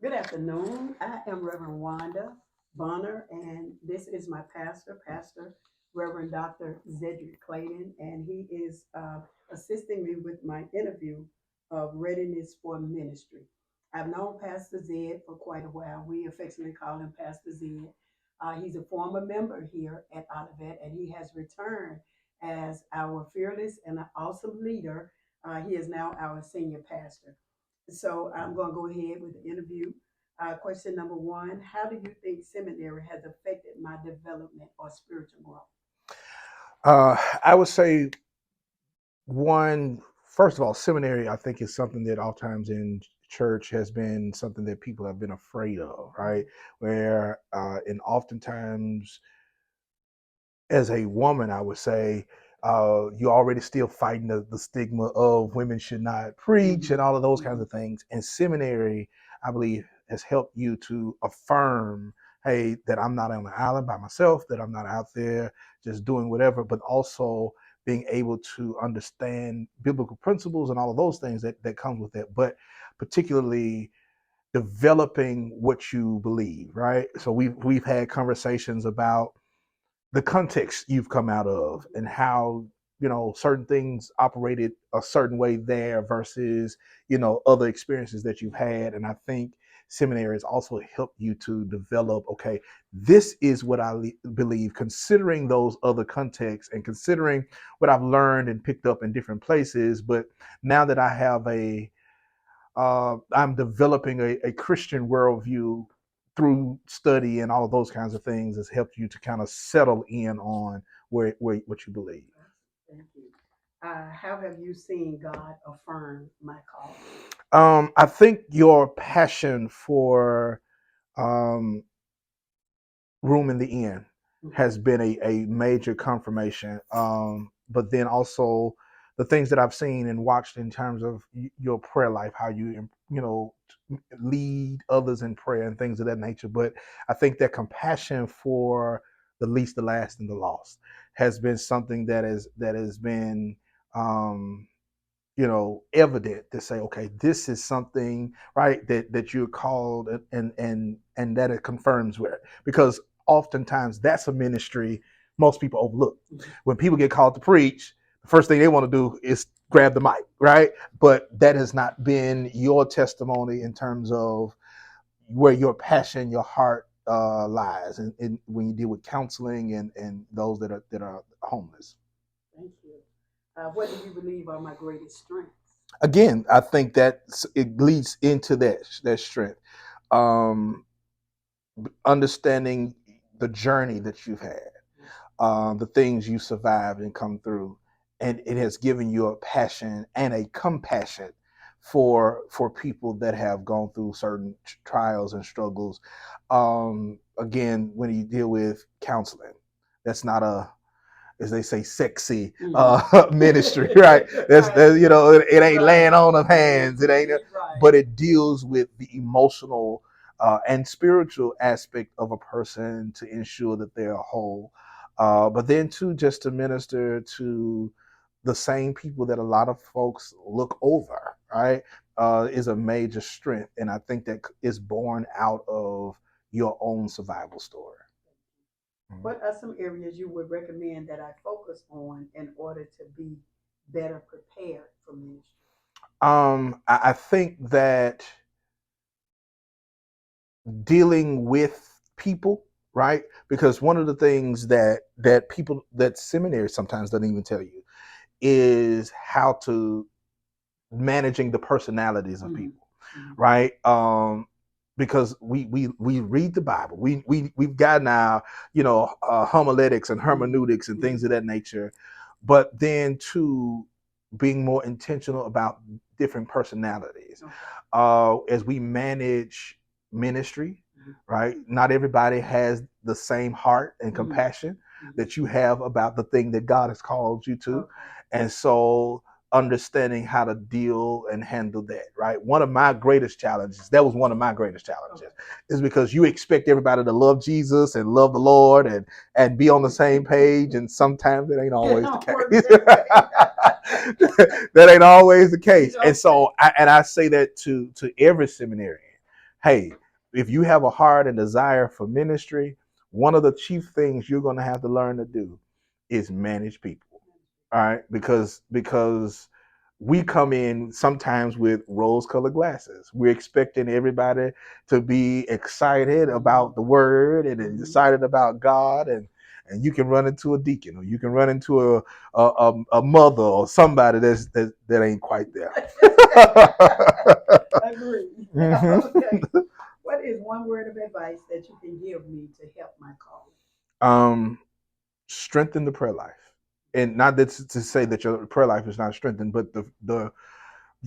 Good afternoon. I am Reverend Wanda Bonner, and this is my pastor, Reverend Dr. Zedric Clayton, and he is assisting me with my interview of Readiness for Ministry. I've known Pastor Zed for quite a while. We affectionately call him Pastor Zed. He's a former member here at Olivet, and he has returned as our fearless and awesome leader. He is now our senior pastor. So I'm going to go ahead with the interview. Question number one: how do you think seminary has affected my development or spiritual growth? I would say one, first of all, seminary, I think is something that oftentimes in church has been something that people have been afraid of, right? Where, and oftentimes as a woman, I would say, you're already still fighting the stigma of women should not preach and Mm-hmm. all of those kinds Mm-hmm. of things. And seminary, I believe, has helped you to affirm, hey, that I'm not on the island by myself, that I'm not out there just doing whatever, but also being able to understand biblical principles and all of those things that comes with it. But particularly developing what you believe, right? So we've had conversations about the context you've come out of and how certain things operated a certain way there versus other experiences that you've had. And I think seminary has also helped you to develop, okay, this is what believe, considering those other contexts and considering what I've learned and picked up in different places. But now that I have I'm developing a Christian worldview through study and all of those kinds of things has helped you to kind of settle in on where what you believe. Thank you. How have you seen God affirm my calling? I think your passion for um, room in the inn Mm-hmm. has been a major confirmation. But then also the things that I've seen and watched in terms of your prayer life, how lead others in prayer and things of that nature. But I think that compassion for the least, the last, and the lost has been something that has been um, evident to say, okay, this is something, right, that you're called, and that it confirms with it. Because oftentimes that's a ministry most people overlook. Mm-hmm. When people get called to preach, the first thing they want to do is grab the mic, right? But that has not been your testimony in terms of where your passion, your heart lies, and when you deal with counseling and those that are homeless. Thank you. What do you believe are my greatest strengths? Again, I think that it leads into that strength. Um, Understanding the journey that you've had, the things you survived and come through, and it has given you a passion and a compassion for people that have gone through certain trials and struggles. Again, when you deal with counseling, that's not a, as they say, sexy Mm-hmm. ministry, right? That's Right. it ain't laying Right. on of hands. It ain't, Right. Right. but it deals with the emotional and spiritual aspect of a person to ensure that they're whole. But then too, just to minister to the same people that a lot of folks look over, right? Is a major strength, and I think that is born out of your own survival story. Mhm. What are some areas you would recommend that I focus on in order to be better prepared for ministry? I think that dealing with people, right? Because one of the things that seminary sometimes doesn't even tell you is how to managing the personalities of Mm-hmm. people, Mm-hmm. right? Because we read the Bible, we've got now homiletics and hermeneutics and things Mm-hmm. of that nature, but then to being more intentional about different personalities Okay. as we manage ministry, Mm-hmm. right? Not everybody has the same heart and Mm-hmm. compassion Mm-hmm. that you have about the thing that God has called you to. Okay. And so understanding how to deal and handle that, right? One of my greatest challenges, that was one of my greatest challenges, Okay. is because you expect everybody to love Jesus and love the Lord and be on the same page. And sometimes it ain't It always the don't work case. that way. That ain't always the case. And Okay. so I say that to every seminarian. hey, if you have a heart and desire for ministry, one of the chief things you're going to have to learn to do is manage people. All right, because we come in sometimes with rose-colored glasses. We're expecting everybody to be excited about the word and excited about God, and you can run into a deacon, or you can run into a mother or somebody that ain't quite there. Agree. Mhm. Okay. What is one word of advice that you can give me to help my calling? um, Strengthen the prayer life, and not that to say that your prayer life is not strengthened, but the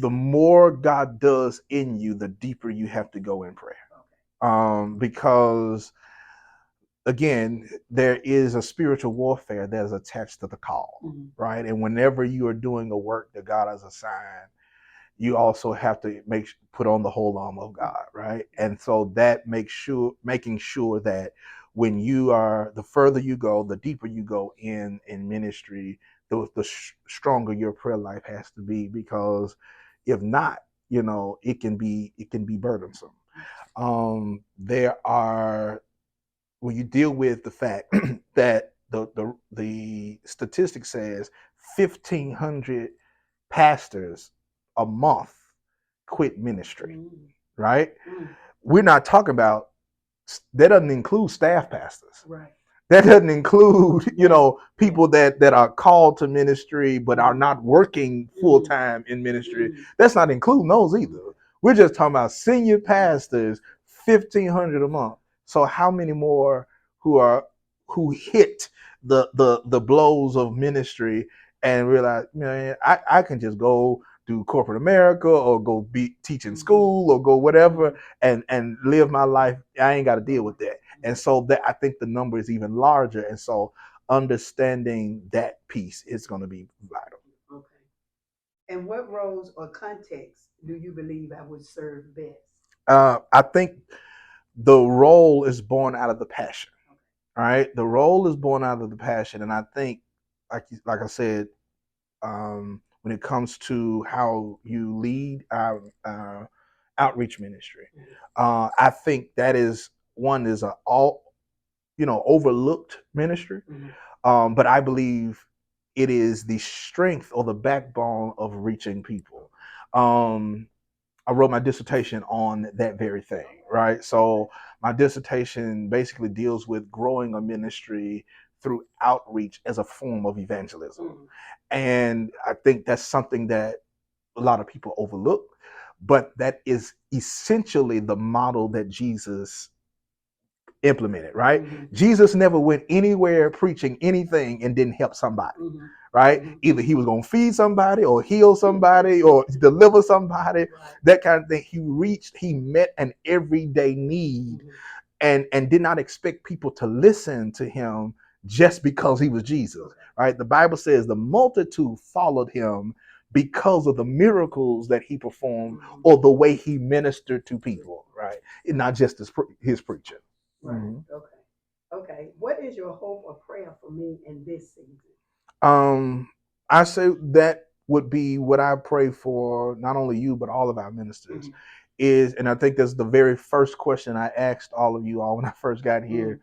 more God does in you, the deeper you have to go in prayer. Because again, there is a spiritual warfare that is attached to the call, right? And whenever you are doing a work that God has assigned, you also have to put on the whole armor of God, right? And so that making sure that when you are, the further you go, the deeper you go in ministry, the stronger your prayer life has to be, because if not, it can be burdensome. There are When you deal with the fact that the statistic says 1,500 pastors a month quit ministry, right? We're not talking about, that doesn't include staff pastors. Right. That doesn't include, people that are called to ministry but are not working full time in ministry. That's not including those either. We're just talking about senior pastors, 1,500 a month. So how many more who hit the blows of ministry and realize, man, I can just go do corporate America, or go be teaching school, or go whatever, and live my life. I ain't got to deal with that. And so that, I think the number is even larger. And so understanding that piece is going to be vital. Okay. And what roles or contexts do you believe I would serve best? I think the role is born out of the passion. All right, the role is born out of the passion, and I think, like I said, when it comes to how you lead our outreach ministry, I think that is a all overlooked ministry. But I believe it is the strength or the backbone of reaching people. I wrote my dissertation on that very thing, right? So my dissertation basically deals with growing a ministry through outreach as a form of evangelism. And I think that's something that a lot of people overlook, but that is essentially the model that Jesus implemented, right? Jesus never went anywhere preaching anything and didn't help somebody, right? Either he was going to feed somebody, or heal somebody, or deliver somebody, that kind of thing. He met an everyday need, and did not expect people to listen to him just because he was Jesus, right? The Bible says the multitude followed him because of the miracles that he performed, or the way he ministered to people, right? And not just his preaching. Right. Okay. Okay. What is your hope or prayer for me in this season? Um, I say that would be what I pray for, not only you but all of our ministers. Is, and I think that's the very first question I asked all of you all when I first got here.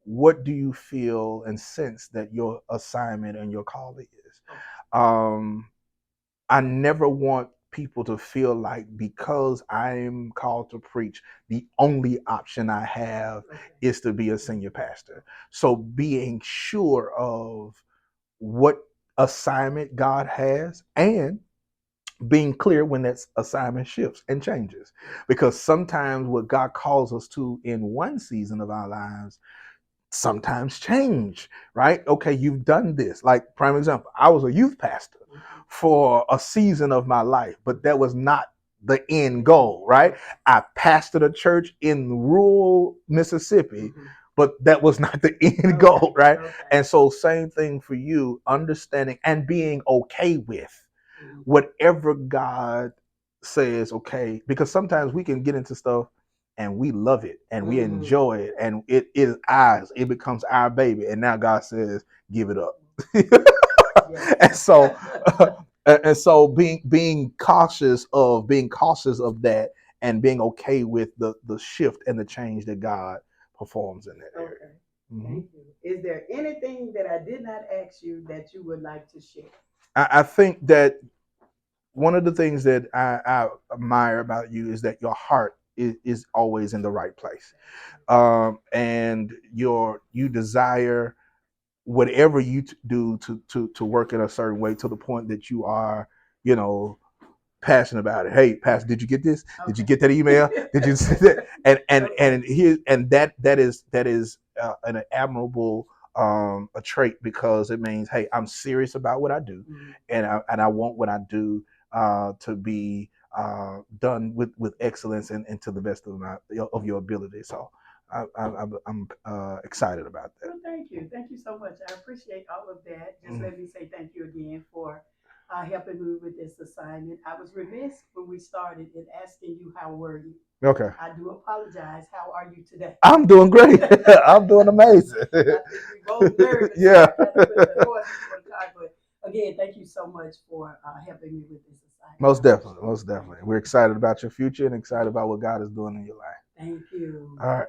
What do you feel and sense that your assignment and your call is? I never want people to feel like, because I'm called to preach, the only option I have is to be a senior pastor. So being sure of what assignment God has, and being clear when that assignment shifts and changes. Because sometimes what God calls us to in one season of our lives sometimes change, right? Okay, you've done this. Like, prime example, I was a youth pastor for a season of my life, but that was not the end goal, right? I pastored a church in rural Mississippi, but that was not the end goal, right? And so, same thing for you, understanding and being okay with whatever God says, okay, because sometimes we can get into stuff and we love it and we enjoy it, and it is ours, it becomes our baby, and now God says, give it up. and so and so being cautious of that, and being okay with the shift and the change that God performs in that area. Okay. Thank you. Is there anything that I did not ask you that you would like to share? I think that one of the things that I admire about you is that your heart is always in the right place, and you desire whatever you do to work in a certain way to the point that you are, you know, passionate about it. Hey, Pastor, did you get this? Did you get that email? Did you see that? And that is an admirable a trait, because it means, hey, I'm serious about what I do, and I want what I do to be done with excellence and to the best of your ability. So I'm excited about that. Well, thank you so much. I appreciate all of that. Just let me say thank you again for helping me with this assignment. I was remiss when we started in asking you how were you. Okay. I do apologize. How are you today? I'm doing great. I'm doing amazing. I think we both nervous. Yeah. So I kind of put the horse before the cart. But again, thank you so much for helping me with this assignment. Most definitely. Most definitely. We're excited about your future and excited about what God is doing in your life. Thank you. All right.